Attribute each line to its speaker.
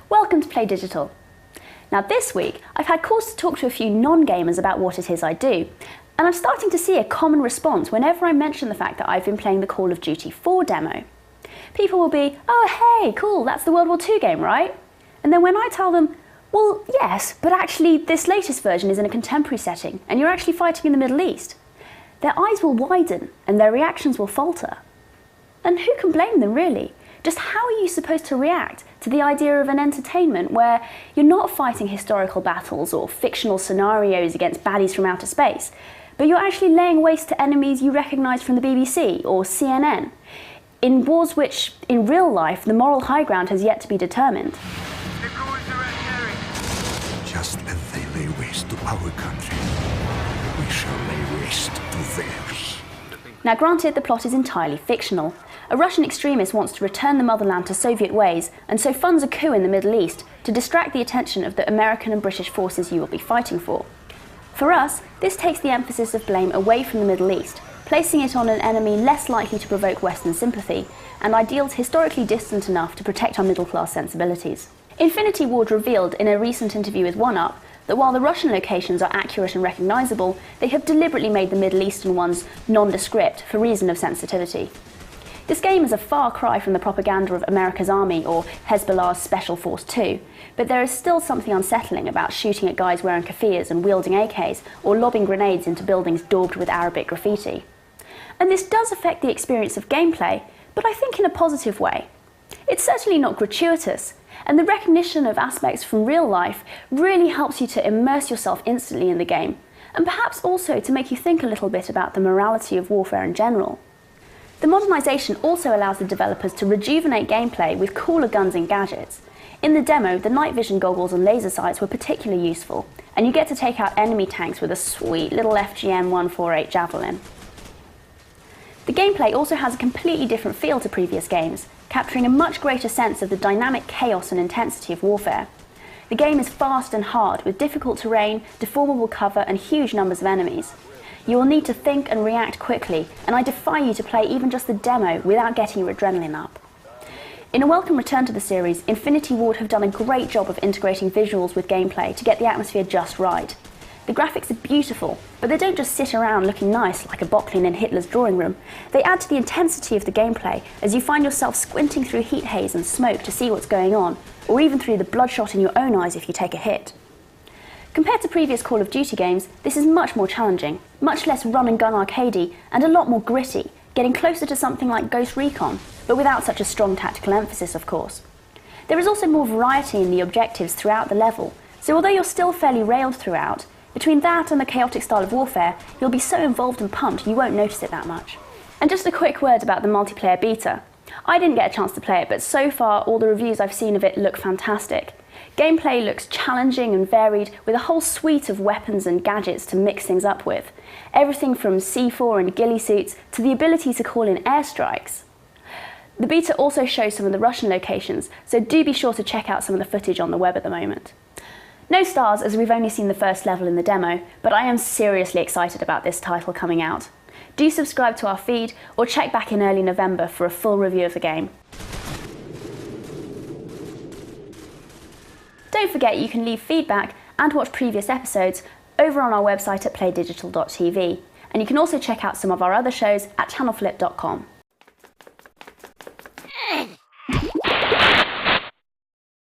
Speaker 1: Welcome to Play Digital. Now this week, I've had cause to talk to a few non-gamers about what it is I do, and I'm starting to see a common response whenever I mention the fact that I've been playing the Call of Duty 4 demo. People will be, oh hey, cool, that's the World War II game, right? And then when I tell them, well yes, but actually this latest version is in a contemporary setting, and you're actually fighting in the Middle East, their eyes will widen and their reactions will falter. And who can blame them really? Just how are you supposed to react to the idea of an entertainment where you're not fighting historical battles or fictional scenarios against baddies from outer space, but you're actually laying waste to enemies you recognise from the BBC or CNN, in wars which, in real life, the moral high ground has yet to be determined?
Speaker 2: Just as they lay waste to our country, we shall lay waste to theirs.
Speaker 1: Now granted, the plot is entirely fictional. A Russian extremist wants to return the motherland to Soviet ways, and so funds a coup in the Middle East to distract the attention of the American and British forces you will be fighting for. For us, this takes the emphasis of blame away from the Middle East, placing it on an enemy less likely to provoke Western sympathy, and ideals historically distant enough to protect our middle-class sensibilities. Infinity Ward revealed in a recent interview with 1UP that while the Russian locations are accurate and recognisable, they have deliberately made the Middle Eastern ones nondescript for reason of sensitivity. This game is a far cry from the propaganda of America's Army or Hezbollah's Special Force 2, but there is still something unsettling about shooting at guys wearing keffiyehs and wielding AKs, or lobbing grenades into buildings daubed with Arabic graffiti. And this does affect the experience of gameplay, but I think in a positive way. It's certainly not gratuitous, and the recognition of aspects from real life really helps you to immerse yourself instantly in the game, and perhaps also to make you think a little bit about the morality of warfare in general. The modernisation also allows the developers to rejuvenate gameplay with cooler guns and gadgets. In the demo, the night vision goggles and laser sights were particularly useful, and you get to take out enemy tanks with a sweet little FGM-148 Javelin. The gameplay also has a completely different feel to previous games, capturing a much greater sense of the dynamic chaos and intensity of warfare. The game is fast and hard, with difficult terrain, deformable cover and huge numbers of enemies. You will need to think and react quickly, and I defy you to play even just the demo without getting your adrenaline up. In a welcome return to the series, Infinity Ward have done a great job of integrating visuals with gameplay to get the atmosphere just right. The graphics are beautiful, but they don't just sit around looking nice like a Böcklin in Hitler's drawing room. They add to the intensity of the gameplay as you find yourself squinting through heat haze and smoke to see what's going on, or even through the bloodshot in your own eyes if you take a hit. Compared to previous Call of Duty games, this is much more challenging, much less run-and-gun arcadey, and a lot more gritty, getting closer to something like Ghost Recon, but without such a strong tactical emphasis, of course. There is also more variety in the objectives throughout the level, so although you're still fairly railed throughout, between that and the chaotic style of warfare, you'll be so involved and pumped you won't notice it that much. And just a quick word about the multiplayer beta. I didn't get a chance to play it, but so far all the reviews I've seen of it look fantastic. Gameplay looks challenging and varied, with a whole suite of weapons and gadgets to mix things up with. Everything from C4 and ghillie suits to the ability to call in airstrikes. The beta also shows some of the Russian locations, so do be sure to check out some of the footage on the web at the moment. No stars, as we've only seen the first level in the demo, but I am seriously excited about this title coming out. Do subscribe to our feed, or check back in early November for a full review of the game. Don't forget you can leave feedback and watch previous episodes over on our website at playdigital.tv, and you can also check out some of our other shows at channelflip.com.